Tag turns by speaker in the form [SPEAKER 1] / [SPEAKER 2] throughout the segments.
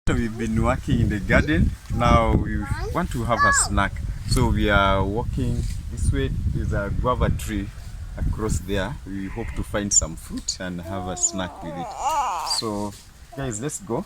[SPEAKER 1] We've been working in the garden. Now we want to have a snack. So we are walking this way. There's a guava tree across there. We hope to find some fruit and have a snack with it. So guys, let's go.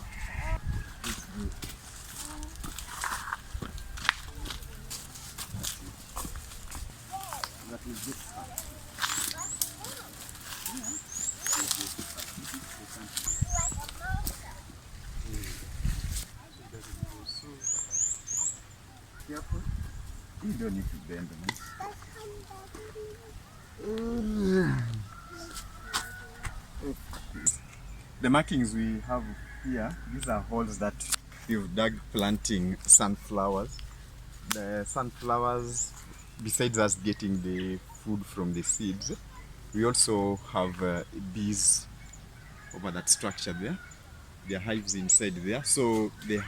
[SPEAKER 1] Careful. You don't need to bend them. The markings we have here, these are holes that we've dug planting sunflowers. The sunflowers, besides us getting the food from the seeds, we also have bees over that structure there. There are hives inside there. So the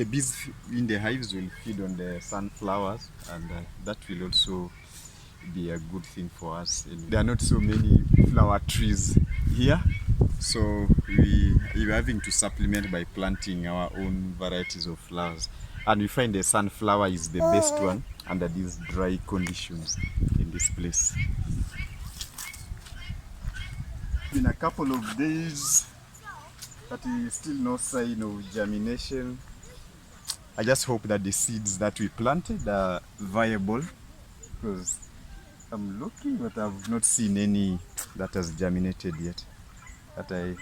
[SPEAKER 1] bees in the hives will feed on the sunflowers, and that will also be a good thing for us. There are not so many flower trees here, so we're having to supplement by planting our own varieties of flowers. And we find the sunflower is the best one under these dry conditions in this place. In a couple of days, but still no sign of germination. I just hope that the seeds that we planted are viable, because I'm looking but I've not seen any that has germinated yet. But I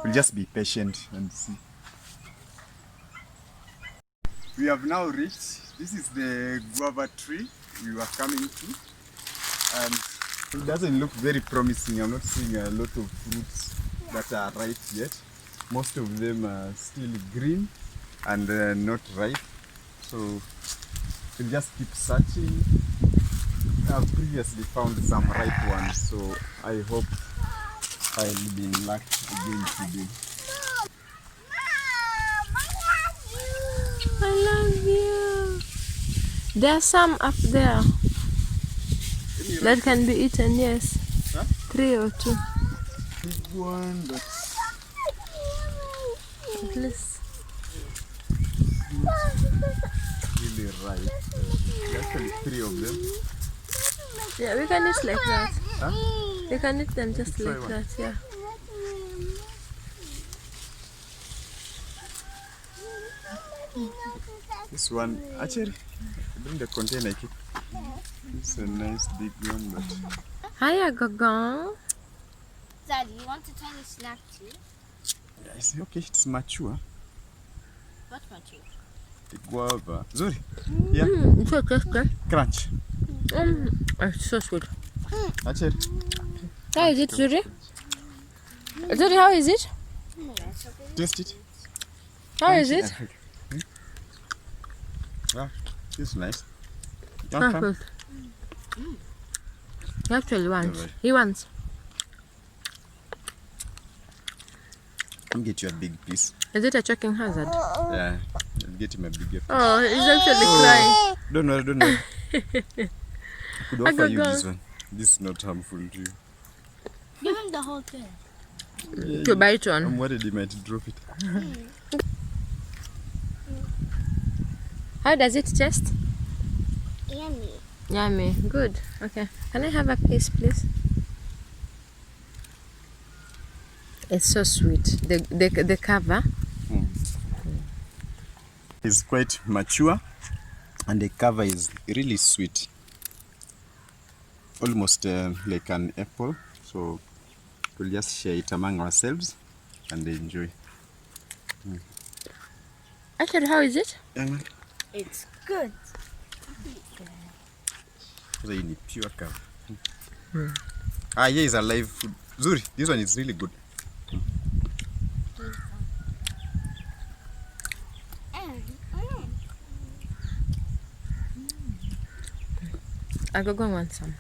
[SPEAKER 1] will just be patient and see. We have now reached, this is the guava tree we were coming to, and it doesn't look very promising. I'm not seeing a lot of fruits that are ripe yet. Most of them are still green and not ripe, so we'll just keep searching. I've previously found some ripe ones, so I hope I'll be in luck again today.
[SPEAKER 2] I love you. There are some up there that can be eaten, yes.
[SPEAKER 1] Huh?
[SPEAKER 2] 3 or 2.
[SPEAKER 1] Big one, but
[SPEAKER 2] At least.
[SPEAKER 1] really ripe. Actually 3 of them.
[SPEAKER 2] Yeah, we can eat like that.
[SPEAKER 1] Huh?
[SPEAKER 2] We can eat them just
[SPEAKER 1] Try
[SPEAKER 2] like
[SPEAKER 1] one.
[SPEAKER 2] that, yeah.
[SPEAKER 1] This one, actually, bring the container. It's a nice big one, but
[SPEAKER 2] Hiya, Gaga.
[SPEAKER 3] Daddy, you want a tiny snack too?
[SPEAKER 1] yeah, it's okay. It's mature.
[SPEAKER 3] What mature?
[SPEAKER 1] The guava. Zuri, yeah,
[SPEAKER 2] It's so tasty.
[SPEAKER 1] crunch.
[SPEAKER 2] It's so sweet.
[SPEAKER 1] Actually,
[SPEAKER 2] How is it, Zuri? Zuri, how is it?
[SPEAKER 1] taste it.
[SPEAKER 2] How is it?
[SPEAKER 1] Yeah, it's nice. You want some?
[SPEAKER 2] Perfect. He actually wants.
[SPEAKER 1] Alright.
[SPEAKER 2] He wants.
[SPEAKER 1] I'll get you a big piece.
[SPEAKER 2] Is it a choking hazard?
[SPEAKER 1] Yeah, I'll get him a bigger piece.
[SPEAKER 2] Oh, he's actually crying.
[SPEAKER 1] Don't worry, don't worry. I could offer you
[SPEAKER 2] Agaga.
[SPEAKER 1] this one. This is not harmful to you.
[SPEAKER 3] Give him the whole thing.
[SPEAKER 1] Yeah,
[SPEAKER 2] To bite
[SPEAKER 1] I'm
[SPEAKER 2] on.
[SPEAKER 1] worried he might drop it.
[SPEAKER 2] How does it taste?
[SPEAKER 3] Yummy.
[SPEAKER 2] Yummy. Good. Okay. Can I have a piece, please? It's so sweet. The cover.
[SPEAKER 1] It's quite mature and the cover is really sweet. Almost like an apple. So we'll just share it among ourselves and enjoy.
[SPEAKER 2] Actually, how is it?
[SPEAKER 3] It's good.
[SPEAKER 1] So you need pure cover. Ah, here is a live food. Zuri, this one is really good.
[SPEAKER 2] I go and want some.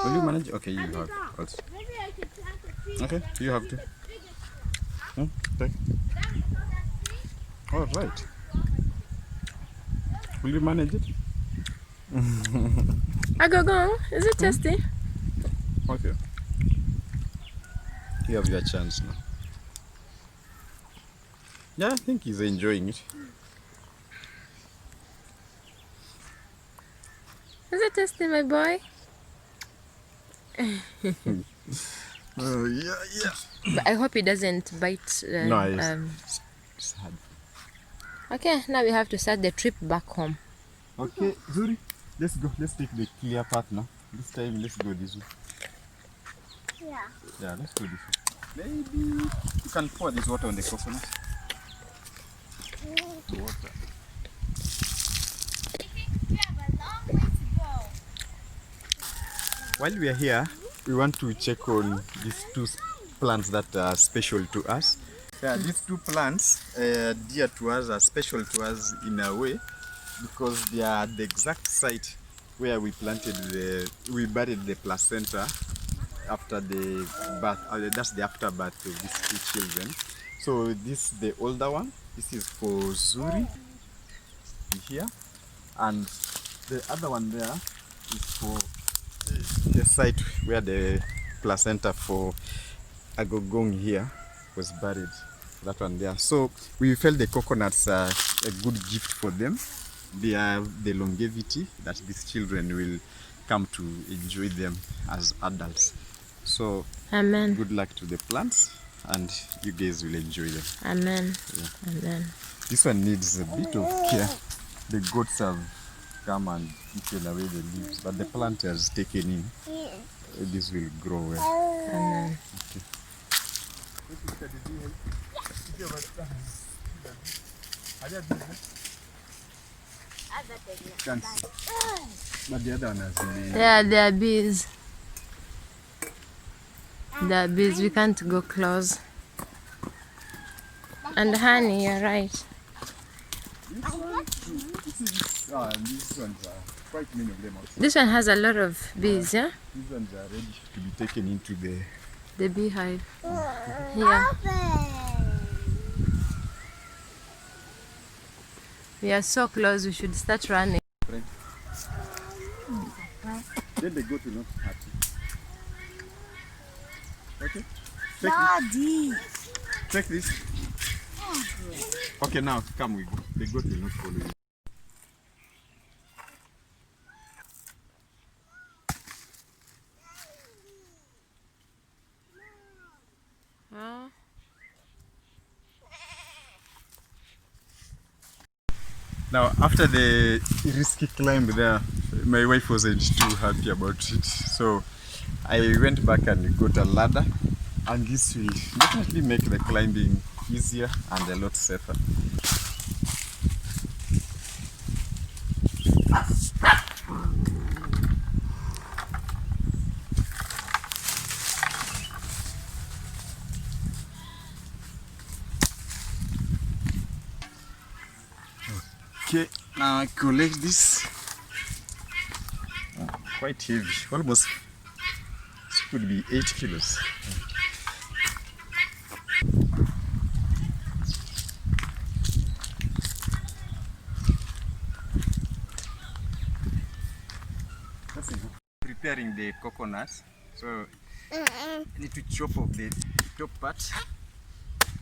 [SPEAKER 1] Will you manage? Okay, you have also.
[SPEAKER 3] Maybe I could plant a tree.
[SPEAKER 1] Okay, you have to. Take. All right. Will you manage it?
[SPEAKER 2] I go. Is it tasty?
[SPEAKER 1] Okay. You have your chance now. Yeah, I think he's enjoying it.
[SPEAKER 2] Is it tasty, my boy?
[SPEAKER 1] Oh, yeah, yeah.
[SPEAKER 2] But I hope he doesn't bite.
[SPEAKER 1] No, it's hard.
[SPEAKER 2] Okay, now we have to start the trip back home.
[SPEAKER 1] Okay, Zuri, let's go. Let's take the clear path now. This time, let's go this way.
[SPEAKER 3] Yeah.
[SPEAKER 1] Yeah, let's go this way. Maybe you can pour this water on the coconut. The water.
[SPEAKER 3] We have a long way to go.
[SPEAKER 1] While we are here, we want to check on these two plants that are special to us. Yeah, these two plants, dear to us, are special to us in a way because they are the exact site where we buried the placenta after the birth. That's the afterbirth of these two children. So this is the older one. This is for Zuri here, and the other one there is for the site where the placenta for Agogong here was buried. That one there. So we felt the coconuts are a good gift for them. They have the longevity that these children will come to enjoy them as adults. So
[SPEAKER 2] Amen.
[SPEAKER 1] good luck to the plants, and you guys will enjoy them.
[SPEAKER 2] Amen.
[SPEAKER 1] Yeah.
[SPEAKER 2] Amen.
[SPEAKER 1] This one needs a bit of care. The goats have come and eaten away the leaves, but the plant has taken in. This will grow well.
[SPEAKER 2] Amen.
[SPEAKER 1] Okay. Can't see. But the other one has been.
[SPEAKER 2] Yeah, there are bees. There are bees. We can't go close. And honey, you're right.
[SPEAKER 1] These ones are quite many of them also.
[SPEAKER 2] This one has a lot of bees, yeah?
[SPEAKER 1] These ones are ready to be taken into
[SPEAKER 2] The beehive. Yeah. We are so close, we should start running.
[SPEAKER 1] friend. Then the goat will not hurt you. Okay?
[SPEAKER 3] Daddy.
[SPEAKER 1] Take this. Okay, now come we go. The goat will not follow you.
[SPEAKER 2] Huh?
[SPEAKER 1] Now, after the risky climb there, my wife wasn't too happy about it. So I went back and got a ladder, and this will definitely make the climbing easier and a lot safer. Okay, now I collect this. Quite heavy, almost it could be 8 kilos. That's enough. Preparing the coconuts, so I need to chop off the top part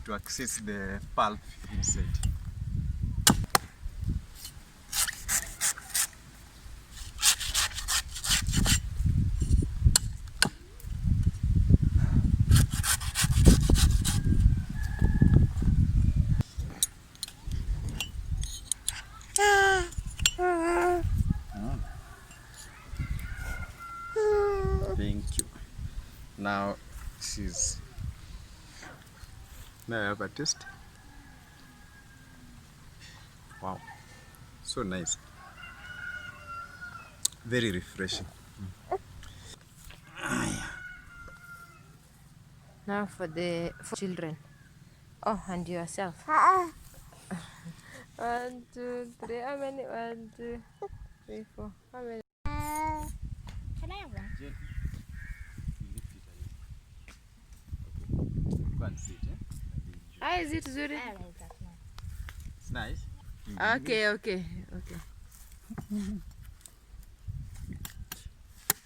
[SPEAKER 1] to access the pulp inside. Thank you. Now this is. Now I have a taste. Wow, so nice. Very refreshing.
[SPEAKER 2] Now for the children. Oh, and yourself. 1, 2, 3. How many? 1, 2, 3, 4. How many?
[SPEAKER 3] Can I have one?
[SPEAKER 1] Go and sit, eh?
[SPEAKER 2] How is it, Zuri?
[SPEAKER 3] I like that one.
[SPEAKER 1] It's nice.
[SPEAKER 2] Okay. Okay.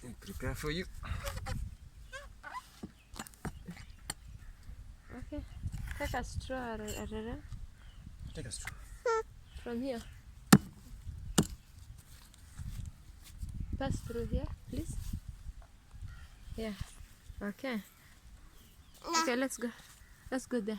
[SPEAKER 1] I prepare for you.
[SPEAKER 2] Okay. Take a straw.
[SPEAKER 1] Take us through.
[SPEAKER 2] From here. Pass through here, please. Yeah. Okay. Okay, let's go. Let's go there.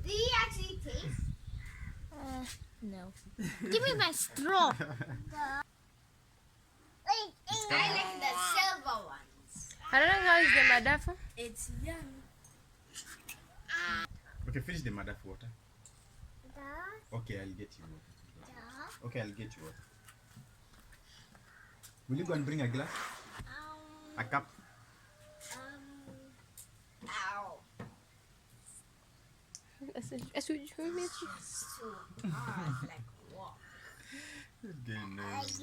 [SPEAKER 3] Do you actually taste? No. Give me my straw. I like the silver ones.
[SPEAKER 2] I don't know how is the madafu.
[SPEAKER 3] It's yummy.
[SPEAKER 1] Okay, finish the mother water. Okay, I'll get you water. Okay, I'll get you water. Will you go and bring a glass? A cup?
[SPEAKER 3] Ow.
[SPEAKER 2] As we
[SPEAKER 3] So hard, like what?
[SPEAKER 1] Goodness.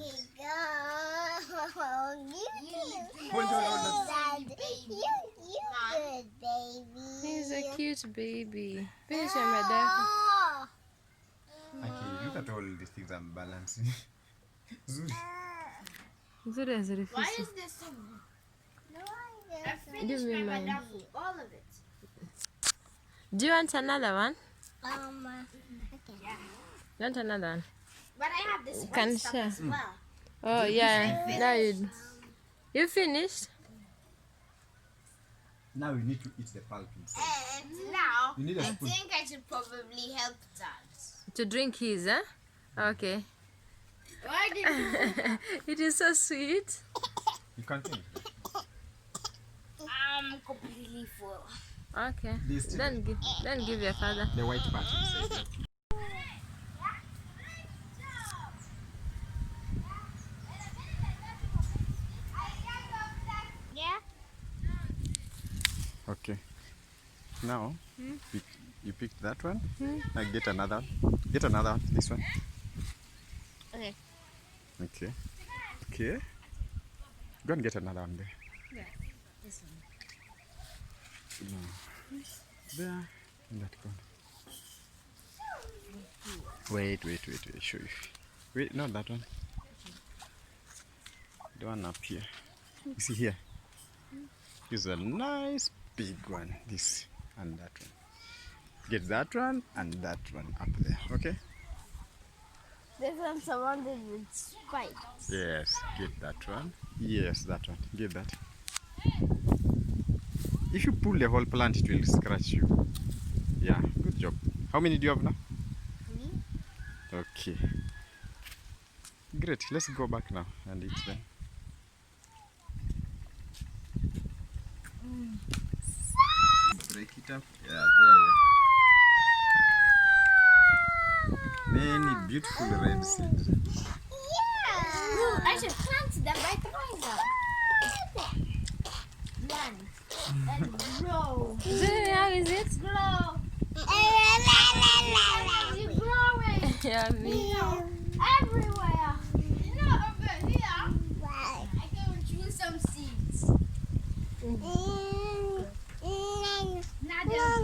[SPEAKER 2] He's a cute baby. Finish your madafu.
[SPEAKER 1] Okay, look at all these things I'm balancing. Zuri.
[SPEAKER 2] Zuri has
[SPEAKER 3] Why
[SPEAKER 2] refused.
[SPEAKER 3] is this so good? I finished
[SPEAKER 2] Give me
[SPEAKER 3] my
[SPEAKER 2] mine.
[SPEAKER 3] madafu, all of it.
[SPEAKER 2] Do you want another one?
[SPEAKER 3] Yeah.
[SPEAKER 2] You want another one?
[SPEAKER 3] But I have this
[SPEAKER 2] Can
[SPEAKER 3] white stuff
[SPEAKER 2] share.
[SPEAKER 3] as well.
[SPEAKER 2] Oh yeah. Now you finished?
[SPEAKER 1] Now we need to eat the pulp inside.
[SPEAKER 3] And now,
[SPEAKER 1] You need a
[SPEAKER 3] I
[SPEAKER 1] spoon.
[SPEAKER 3] think I should probably help Dad.
[SPEAKER 2] To drink his, huh? Okay.
[SPEAKER 3] Why did you?
[SPEAKER 2] It is so sweet.
[SPEAKER 1] You can't finish that.
[SPEAKER 3] I'm completely full.
[SPEAKER 2] Okay.
[SPEAKER 1] This too.
[SPEAKER 2] Then give your father.
[SPEAKER 1] The white part inside.
[SPEAKER 3] Yeah?
[SPEAKER 1] Okay. Now, you picked that one. Now get another one. Get another one. This one.
[SPEAKER 3] Okay.
[SPEAKER 1] Okay. Okay. Go and get another one there.
[SPEAKER 3] Yeah. This one.
[SPEAKER 1] No. There. In that corner. Wait. Show you. Wait, not that one. The one up here. You see here? This is a nice big one. This and that one. Get that one and that one up there. Okay?
[SPEAKER 3] This one's surrounded with spikes.
[SPEAKER 1] Yes. Get that one. Yes, that one. Get that. If you pull the whole plant, it will scratch you. Yeah, good job. How many do you have now?
[SPEAKER 3] 3.
[SPEAKER 1] Okay. Great. Let's go back now and eat them. Break it up. Yeah, there. Many beautiful red seeds.
[SPEAKER 3] No, I should plant them by throwing them. Plant and grow.
[SPEAKER 2] Zuri, how is it?
[SPEAKER 3] Grow. You're growing.
[SPEAKER 2] Yummy.
[SPEAKER 3] Everywhere. Over here. I can choose some seeds. Now they're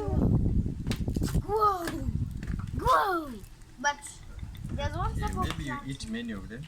[SPEAKER 3] growing. But there's one type of
[SPEAKER 1] Maybe you
[SPEAKER 3] plant.
[SPEAKER 1] eat many of them.